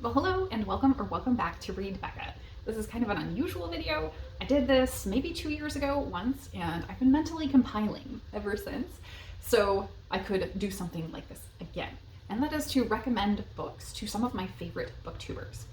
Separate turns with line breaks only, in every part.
Well, hello and welcome back to Read Becca. This is kind of an unusual video. I did this maybe 2 years ago once, and I've been mentally compiling ever since, so I could do something like this again. And that is to recommend books to some of my favorite booktubers.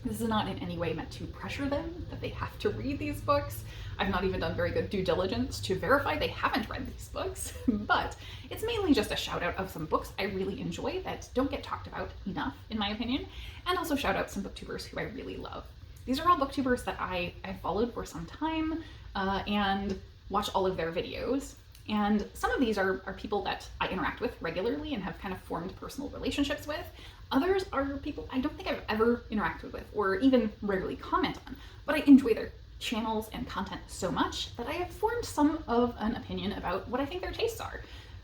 This is not in any way meant to pressure them that they have to read these books. I've not even done very good due diligence to verify they haven't read these books, but it's mainly just a shout out of some books I really enjoy that don't get talked about enough, in my opinion, and also shout out some booktubers who I really love. These are all booktubers that I followed for some time and watch all of their videos. And some of these are people that I interact with regularly and have kind of formed personal relationships with. Others are people I don't think I've ever interacted with or even rarely comment on, but I enjoy their channels and content so much that I have formed some of an opinion about what I think their tastes are.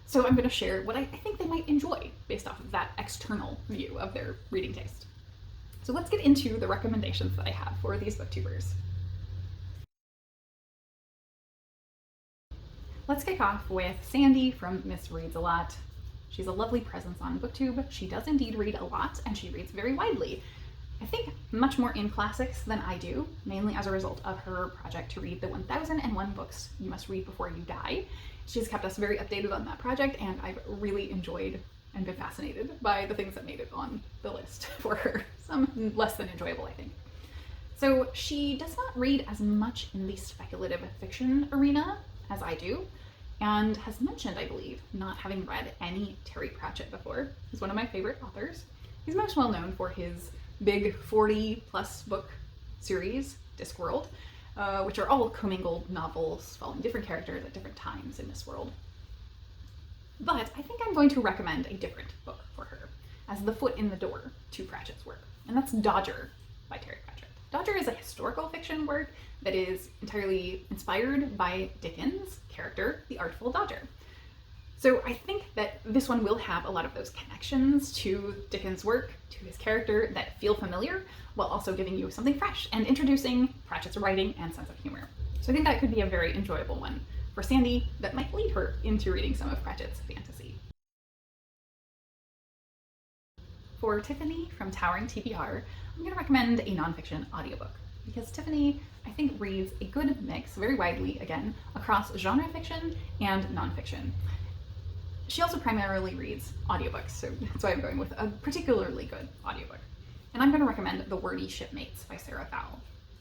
So I'm going to share what I think they might enjoy based off of that external view of their reading taste. So let's get into the recommendations that I have for these booktubers. Let's kick off with Sandy from MsReadsAlot. She's a lovely presence on BookTube. She does indeed read a lot, and she reads very widely. I think much more in classics than I do, mainly as a result of her project to read the 1001 books you must read before you die. She's kept us very updated on that project, and I've really enjoyed and been fascinated by the things that made it on the list for her. Some less than enjoyable, I think. So she does not read as much in the speculative fiction arena as I do, and has mentioned, I believe, not having read any Terry Pratchett before. He's one of my favorite authors. He's most well known for his big 40-plus book series, Discworld, which are all commingled novels following different characters at different times in this world. But I think I'm going to recommend a different book for her as the foot in the door to Pratchett's work, and that's Dodger by Terry Pratchett. Dodger is a historical fiction work that is entirely inspired by Dickens' character, the Artful Dodger. So I think that this one will have a lot of those connections to Dickens' work, to his character, that feel familiar, while also giving you something fresh and introducing Pratchett's writing and sense of humor. So I think that could be a very enjoyable one for Sandy that might lead her into reading some of Pratchett's fantasy. For Tiffany from ToweringTbr, I'm going to recommend a nonfiction audiobook, because Tiffany, I think, reads a good mix, very widely, again, across genre fiction and nonfiction. She also primarily reads audiobooks, so that's why I'm going with a particularly good audiobook. And I'm going to recommend The Wordy Shipmates by Sarah Vowell.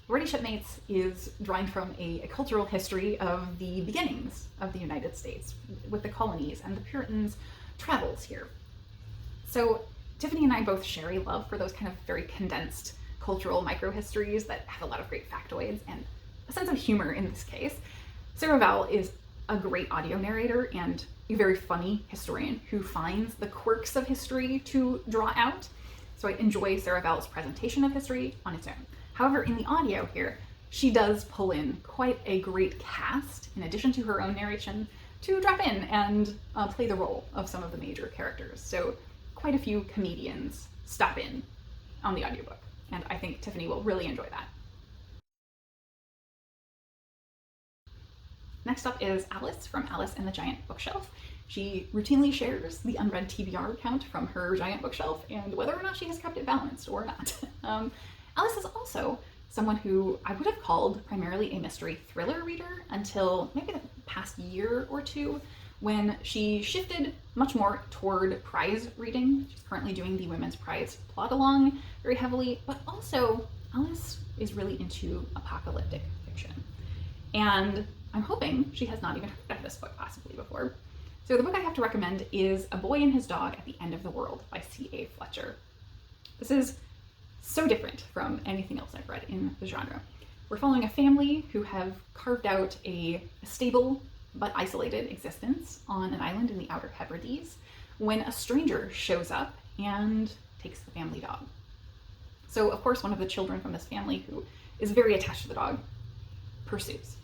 The Wordy Shipmates is drawing from a cultural history of the beginnings of the United States, with the colonies and the Puritans' travels here. So Tiffany and I both share a love for those kind of very condensed cultural microhistories that have a lot of great factoids and a sense of humor in this case. Sarah Vowell is a great audio narrator and a very funny historian who finds the quirks of history to draw out. So I enjoy Sarah Vowell's presentation of history on its own. However, in the audio here, she does pull in quite a great cast, in addition to her own narration, to drop in and play the role of some of the major characters. So quite a few comedians stop in on the audiobook, and I think Tiffany will really enjoy that. Next up is Alice from AliceandtheGiantBookshelf. She routinely shares the unread TBR count from her giant bookshelf and whether or not she has kept it balanced or not. Alice is also someone who I would have called primarily a mystery thriller reader until maybe the past year or two, when she shifted much more toward prize reading. She's currently doing the Women's Prize plot along very heavily, but also Alice is really into apocalyptic fiction. And I'm hoping she has not even heard of this book possibly before. So the book I have to recommend is A Boy and His Dog at the End of the World by C.A. Fletcher. This is so different from anything else I've read in the genre. We're following a family who have carved out a stable but isolated existence on an island in the Outer Hebrides when a stranger shows up and takes the family dog. So of course one of the children from this family, who is very attached to the dog, pursues.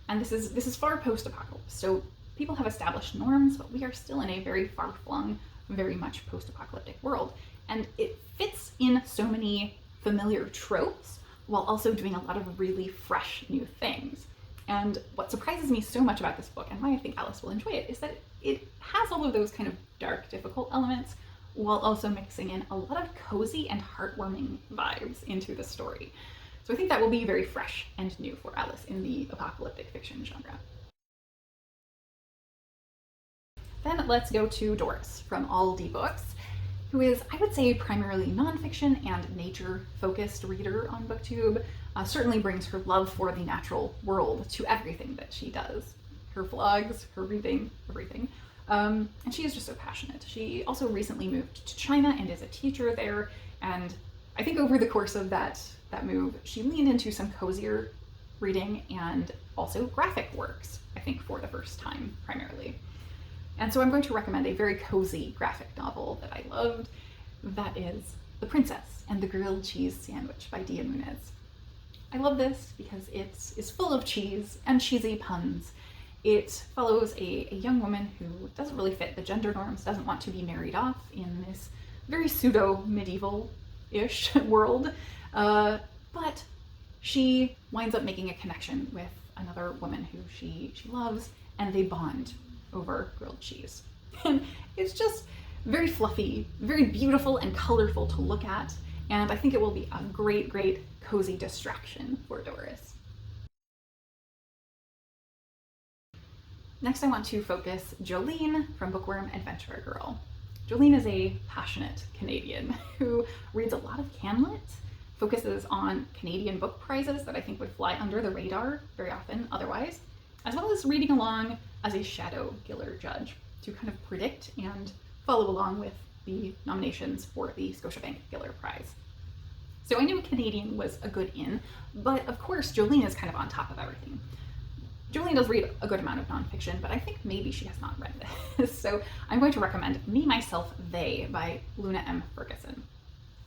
And this is far post-apocalypse, so people have established norms, but we are still in a very far-flung, very much post-apocalyptic world. And it fits in so many familiar tropes while also doing a lot of really fresh new things. And what surprises me so much about this book, and why I think Alice will enjoy it, is that it has all of those kind of dark, difficult elements while also mixing in a lot of cozy and heartwarming vibes into the story. So I think that will be very fresh and new for Alice in the apocalyptic fiction genre. Then let's go to Doris from All D Books, who is, I would say, primarily nonfiction and nature-focused reader on BookTube. Certainly brings her love for the natural world to everything that she does. Her vlogs, her reading, everything. And she is just so passionate. She also recently moved to China and is a teacher there. And I think over the course of that move, she leaned into some cozier reading and also graphic works, I think for the first time primarily. And so I'm going to recommend a very cozy graphic novel that I loved. That is The Princess and the Grilled Cheese Sandwich by Dia Munez. I love this because it is full of cheese and cheesy puns. It follows a young woman who doesn't really fit the gender norms, doesn't want to be married off in this very pseudo-medieval-ish world, but she winds up making a connection with another woman who she loves, and they bond over grilled cheese. And it's just very fluffy, very beautiful and colorful to look at, and I think it will be a great, great cozy distraction for Doris. Next, I want to focus Jolene from BookwormAdventureGirl. Jolene is a passionate Canadian who reads a lot of Canlit, focuses on Canadian book prizes that I think would fly under the radar very often otherwise, as well as reading along as a shadow Giller judge to kind of predict and follow along with the nominations for the Scotiabank Giller Prize. So I knew Canadian was a good in, but of course Jolene is kind of on top of everything. Jolene does read a good amount of nonfiction, but I think maybe she has not read this. So I'm going to recommend Me, Myself, They by Luna M. Ferguson.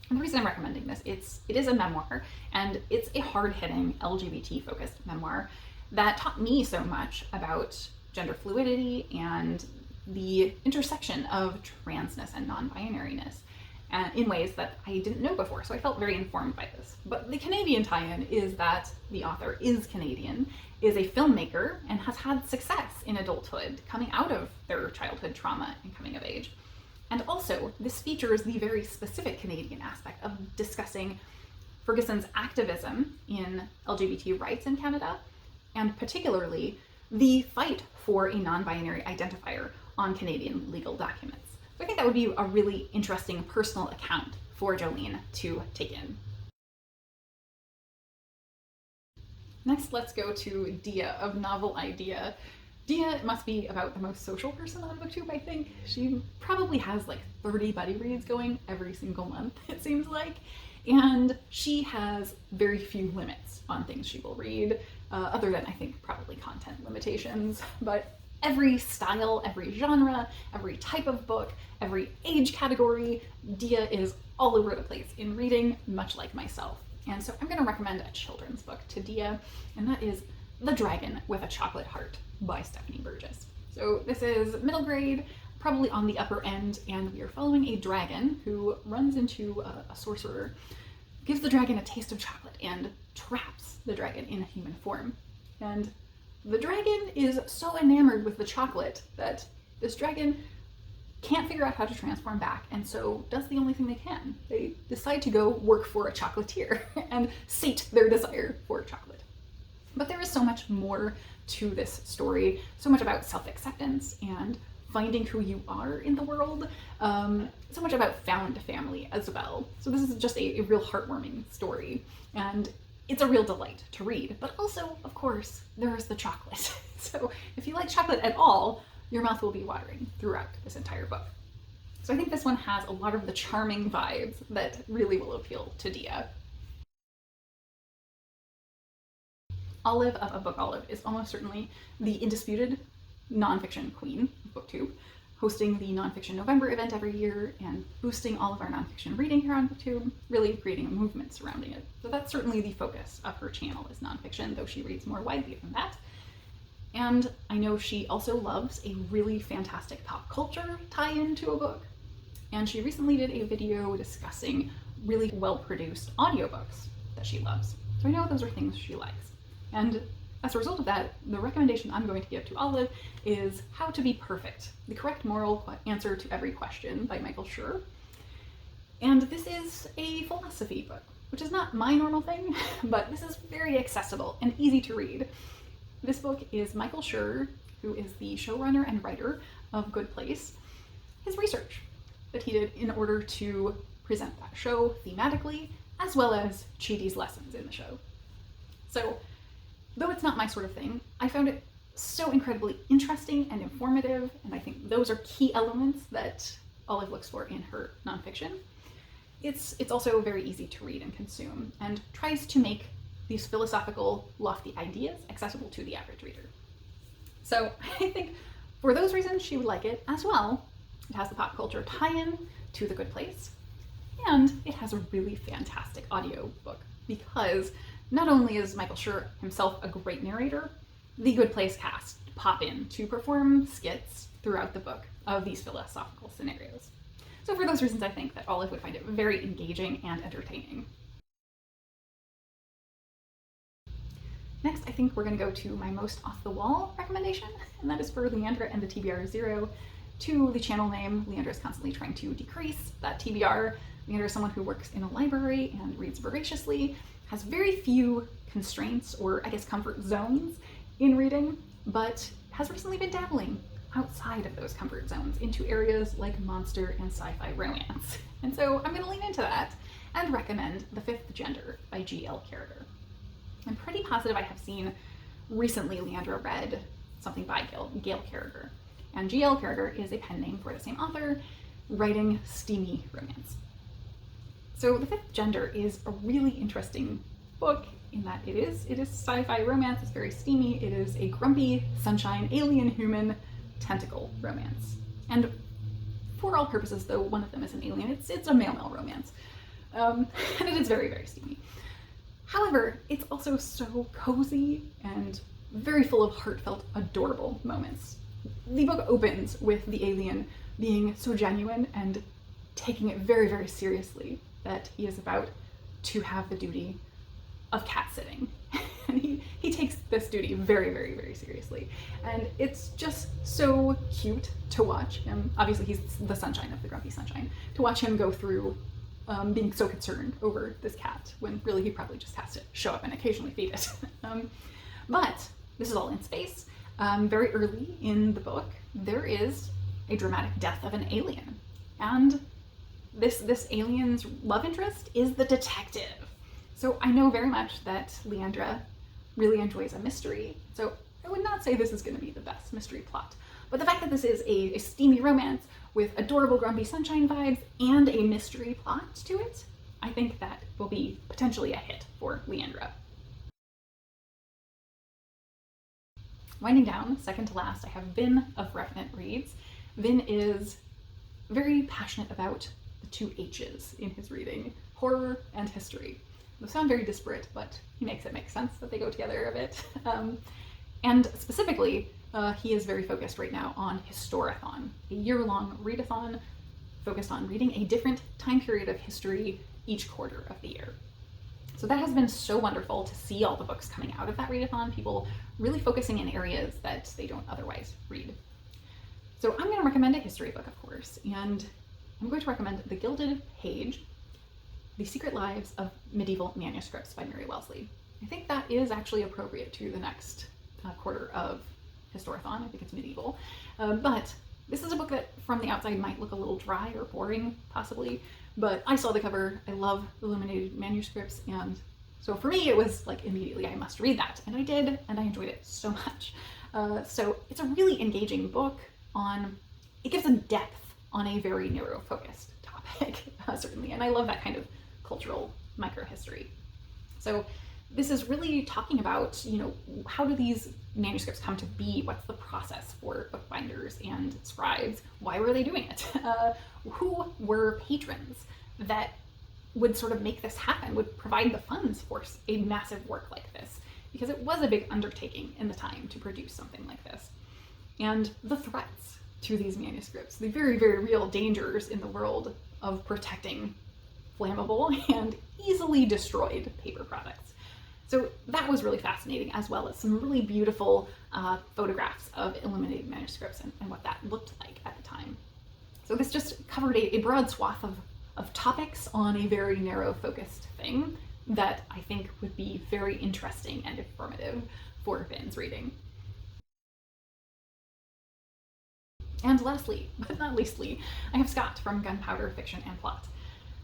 And the reason I'm recommending this, it is a memoir, and it's a hard-hitting LGBT-focused memoir that taught me so much about gender fluidity and the intersection of transness and non-binariness in ways that I didn't know before, so I felt very informed by this. But the Canadian tie-in is that the author is Canadian, is a filmmaker, and has had success in adulthood coming out of their childhood trauma and coming of age. And also, this features the very specific Canadian aspect of discussing Ferguson's activism in LGBT rights in Canada, and particularly the fight for a non-binary identifier on Canadian legal documents. So I think that would be a really interesting personal account for Jolene to take in. Next, let's go to Dia of Novelidea. Dia must be about the most social person on BookTube, I think. She probably has like 30 buddy reads going every single month, it seems like. And she has very few limits on things she will read, other than I think probably content limitations. But every style, every genre, every type of book, every age category, Dia is all over the place in reading, much like myself. And so I'm going to recommend a children's book to Dia, and that is The Dragon with a Chocolate Heart by Stephanie Burgess. So this is middle grade, probably on the upper end, and we are following a dragon who runs into a sorcerer, gives the dragon a taste of chocolate, and traps the dragon in a human form. And the dragon is so enamored with the chocolate that this dragon can't figure out how to transform back, and so does the only thing they can. They decide to go work for a chocolatier and sate their desire for chocolate. But there is so much more to this story, so much about self-acceptance and finding who you are in the world, so much about found family as well. So this is just a real heartwarming story, and it's a real delight to read. But also, of course, there's the chocolate. So if you like chocolate at all, your mouth will be watering throughout this entire book. So I think this one has a lot of the charming vibes that really will appeal to Dia. Olive of AbookOlive is almost certainly the indisputed nonfiction queen of BookTube, hosting the Nonfiction November event every year and boosting all of our nonfiction reading here on BookTube, really creating a movement surrounding it. So that's certainly the focus of her channel is nonfiction, though she reads more widely than that. And I know she also loves a really fantastic pop culture tie-in to a book. And she recently did a video discussing really well-produced audiobooks that she loves. So I know those are things she likes. And as a result of that, the recommendation I'm going to give to Olive is How to Be Perfect, the correct moral answer to every question by Michael Schur. And this is a philosophy book, which is not my normal thing, but this is very accessible and easy to read. This book is Michael Schur, who is the showrunner and writer of Good Place, his research that he did in order to present that show thematically, as well as Chidi's lessons in the show. So, though it's not my sort of thing, I found it so incredibly interesting and informative, and I think those are key elements that Olive looks for in her nonfiction. It's also very easy to read and consume, and tries to make these philosophical, lofty ideas accessible to the average reader. So I think for those reasons she would like it as well. It has the pop culture tie-in to The Good Place, and it has a really fantastic audio book because not only is Michael Schur himself a great narrator, the Good Place cast pop in to perform skits throughout the book of these philosophical scenarios. So for those reasons, I think that Olive would find it very engaging and entertaining. Next, I think we're going to go to my most off-the-wall recommendation, and that is for Leandra and the TBR0, to the channel name. Leandra is constantly trying to decrease that TBR. Leandra is someone who works in a library and reads voraciously, has very few constraints or, I guess, comfort zones in reading, but has recently been dabbling outside of those comfort zones into areas like monster and sci-fi romance. And so I'm going to lean into that and recommend The Fifth Gender by G.L. Carriger. I'm pretty positive I have seen recently Leandra read something by Gail Carriger. And G.L. Carriger is a pen name for the same author, writing steamy romance. So The Fifth Gender is a really interesting book in that it is sci-fi romance, it's very steamy, it is a grumpy, sunshine, alien human tentacle romance. And for all purposes, though one of them is an alien, it's a male-male romance. And it is very, very steamy. However, it's also so cozy and very full of heartfelt, adorable moments. The book opens with the alien being so genuine and taking it very, very seriously that he is about to have the duty of cat sitting. And he takes this duty very, very, very seriously. And it's just so cute to watch him. Obviously, he's the sunshine of the grumpy sunshine. To watch him go through being so concerned over this cat when really he probably just has to show up and occasionally feed it. But this is all in space. Very early in the book, there is a dramatic death of an alien. And this alien's love interest is the detective. So I know very much that Leandra really enjoys a mystery, so I would not say this is going to be the best mystery plot. But the fact that this is a steamy romance with adorable grumpy sunshine vibes and a mystery plot to it, I think that will be potentially a hit for Leandra. Winding down, second to last, I have Vin of Revenant Reads. Vin is very passionate about the two H's in his reading, horror and history. Those sound very disparate, but he makes it make sense that they go together a bit. And specifically, he is very focused right now on Historathon, a year-long readathon focused on reading a different time period of history each quarter of the year. So that has been so wonderful to see all the books coming out of that readathon, people really focusing in areas that they don't otherwise read. So I'm going to recommend a history book, of course, and I'm going to recommend The Gilded Page, The Secret Lives of Medieval Manuscripts by Mary Wellesley. I think that is actually appropriate to the next quarter of Historathon. I think it's medieval. But this is a book that from the outside might look a little dry or boring, possibly, but I saw the cover. I love illuminated manuscripts, and so for me it was like immediately I must read that, and I did, and I enjoyed it so much. So it's a really engaging book it gives a depth on a very narrow focused topic, certainly, and I love that kind of cultural microhistory. So this is really talking about, how do these manuscripts come to be? What's the process for bookbinders and scribes? Why were they doing it? Who were patrons that would sort of make this happen, would provide the funds for a massive work like this? Because it was a big undertaking in the time to produce something like this. And the threats to these manuscripts, the very, very real dangers in the world of protecting flammable and easily destroyed paper products. So that was really fascinating, as well as some really beautiful photographs of illuminated manuscripts and what that looked like at the time. So this just covered a broad swath of topics on a very narrow focused thing that I think would be very interesting and informative for fans reading. And lastly, but not leastly, I have Scott from Gunpowder Fiction and Plot.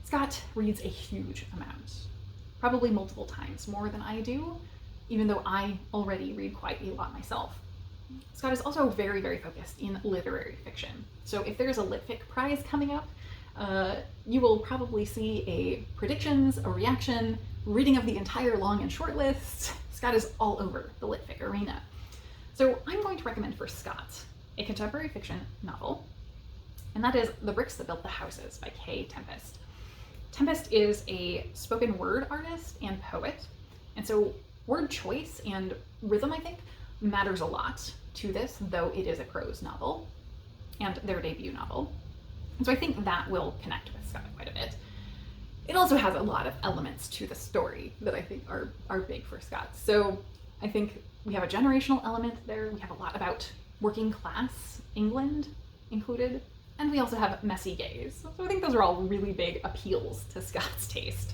Scott reads a huge amount, probably multiple times more than I do, even though I already read quite a lot myself. Scott is also very, very focused in literary fiction. So if there's a LitFic prize coming up, you will probably see a predictions, a reaction, reading of the entire long and short list. Scott is all over the LitFic arena. So I'm going to recommend for Scott a contemporary fiction novel, and that is The Bricks That Built the Houses by Kay Tempest. Tempest is a spoken word artist and poet, and so word choice and rhythm, I think, matters a lot to this, though it is a prose novel and their debut novel. And so I think that will connect with Scott quite a bit. It also has a lot of elements to the story that I think are big for Scott. So I think we have a generational element there. We have a lot about working class England included. And we also have messy gays. So I think those are all really big appeals to Scott's taste.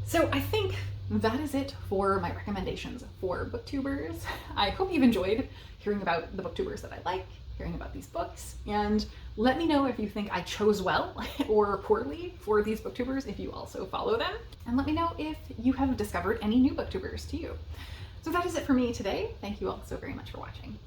So I think that is it for my recommendations for Booktubers. I hope you've enjoyed hearing about the Booktubers that I like, hearing about these books, and let me know if you think I chose well or poorly for these Booktubers if you also follow them. And let me know if you have discovered any new Booktubers to you. So that is it for me today. Thank you all so very much for watching.